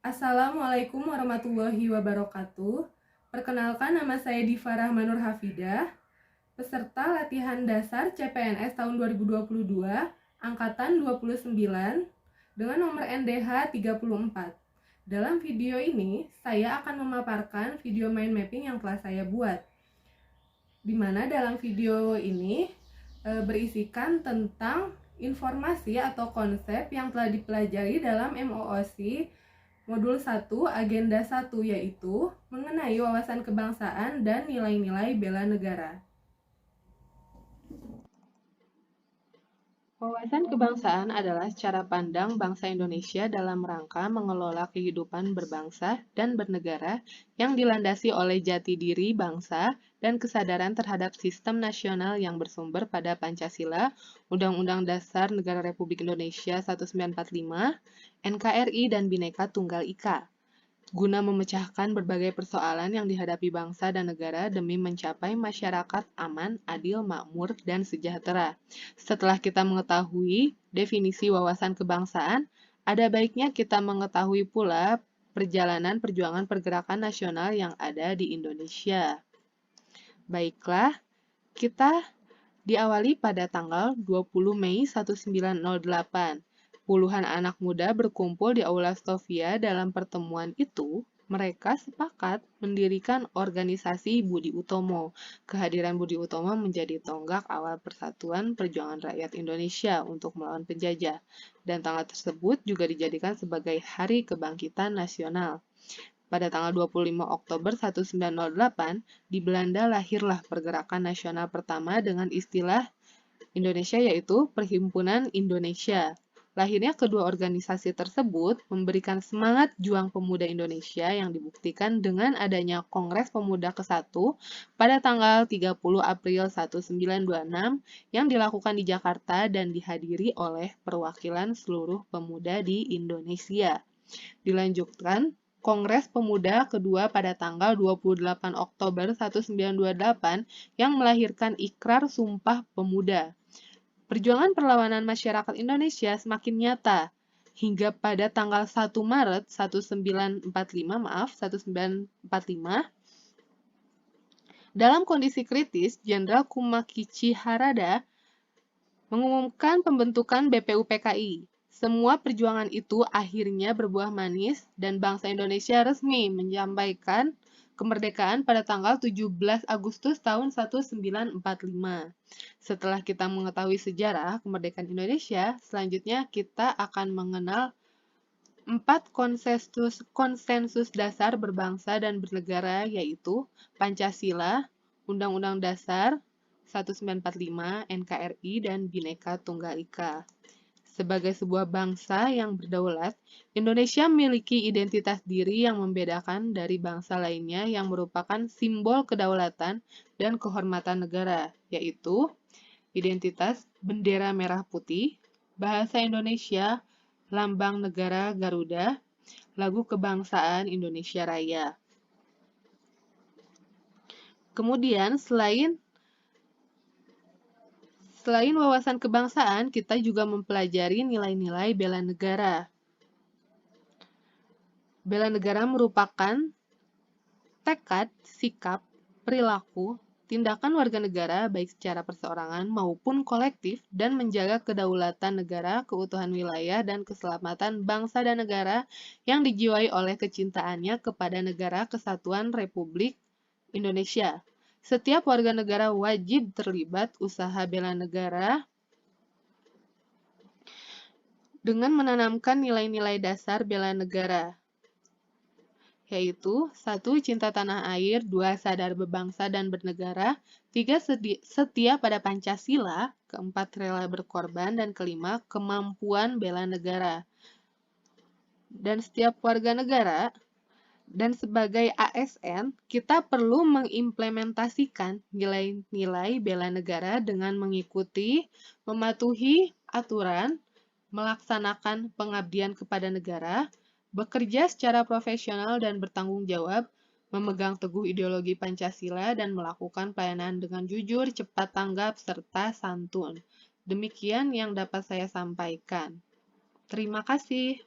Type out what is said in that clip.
Assalamualaikum warahmatullahi wabarakatuh. Perkenalkan, nama saya Diva Rahmanur Hafidah, peserta latihan dasar CPNS tahun 2022, angkatan 29, dengan nomor NDH 34. Dalam video ini, saya akan memaparkan video mind mapping yang telah saya buat. Di mana dalam video ini berisikan tentang informasi atau konsep yang telah dipelajari dalam MOOC Modul 1, Agenda 1, yaitu mengenai wawasan kebangsaan dan nilai-nilai bela negara. Wawasan kebangsaan adalah cara pandang bangsa Indonesia dalam rangka mengelola kehidupan berbangsa dan bernegara yang dilandasi oleh jati diri bangsa dan kesadaran terhadap sistem nasional yang bersumber pada Pancasila, Undang-Undang Dasar Negara Republik Indonesia 1945, NKRI, dan Bhinneka Tunggal Ika, guna memecahkan berbagai persoalan yang dihadapi bangsa dan negara demi mencapai masyarakat aman, adil, makmur, dan sejahtera. Setelah kita mengetahui definisi wawasan kebangsaan, ada baiknya kita mengetahui pula perjalanan perjuangan pergerakan nasional yang ada di Indonesia. Baiklah, kita diawali pada tanggal 20 Mei 1908. Puluhan anak muda berkumpul di Aula Sofia. Dalam pertemuan itu, mereka sepakat mendirikan organisasi Budi Utomo. Kehadiran Budi Utomo menjadi tonggak awal persatuan perjuangan rakyat Indonesia untuk melawan penjajah, dan tanggal tersebut juga dijadikan sebagai Hari Kebangkitan Nasional. Pada tanggal 25 Oktober 1908, di Belanda lahirlah pergerakan nasional pertama dengan istilah Indonesia, yaitu Perhimpunan Indonesia. Lahirnya kedua organisasi tersebut memberikan semangat juang pemuda Indonesia yang dibuktikan dengan adanya Kongres Pemuda ke-1 pada tanggal 30 April 1926 yang dilakukan di Jakarta dan dihadiri oleh perwakilan seluruh pemuda di Indonesia. Dilanjutkan Kongres Pemuda kedua pada tanggal 28 Oktober 1928 yang melahirkan Ikrar Sumpah Pemuda. Perjuangan perlawanan masyarakat Indonesia semakin nyata hingga pada tanggal 1 Maret 1945, dalam kondisi kritis, Jenderal Kumakichi Harada mengumumkan pembentukan BPUPKI. Semua perjuangan itu akhirnya berbuah manis dan bangsa Indonesia resmi menyampaikan kemerdekaan pada tanggal 17 Agustus tahun 1945. Setelah kita mengetahui sejarah kemerdekaan Indonesia, selanjutnya kita akan mengenal 4 konsensus dasar berbangsa dan bernegara, yaitu Pancasila, Undang-Undang Dasar 1945, NKRI, dan Bhinneka Tunggal Ika. Sebagai sebuah bangsa yang berdaulat, Indonesia memiliki identitas diri yang membedakan dari bangsa lainnya yang merupakan simbol kedaulatan dan kehormatan negara, yaitu identitas bendera merah putih, bahasa Indonesia, lambang negara Garuda, lagu kebangsaan Indonesia Raya. Kemudian, selain wawasan kebangsaan, kita juga mempelajari nilai-nilai bela negara. Bela negara merupakan tekad, sikap, perilaku, tindakan warga negara baik secara perseorangan maupun kolektif dan menjaga kedaulatan negara, keutuhan wilayah, dan keselamatan bangsa dan negara yang dijiwai oleh kecintaannya kepada negara kesatuan Republik Indonesia. Setiap warga negara wajib terlibat usaha bela negara dengan menanamkan nilai-nilai dasar bela negara, yaitu 1. Cinta tanah air, 2. Sadar berbangsa dan bernegara, 3. Setia pada Pancasila, 4. Rela berkorban, dan 5. Kemampuan bela negara. Dan setiap warga negara dan sebagai ASN, kita perlu mengimplementasikan nilai-nilai bela negara dengan mengikuti, mematuhi aturan, melaksanakan pengabdian kepada negara, bekerja secara profesional dan bertanggung jawab, memegang teguh ideologi Pancasila, dan melakukan pelayanan dengan jujur, cepat tanggap, serta santun. Demikian yang dapat saya sampaikan. Terima kasih.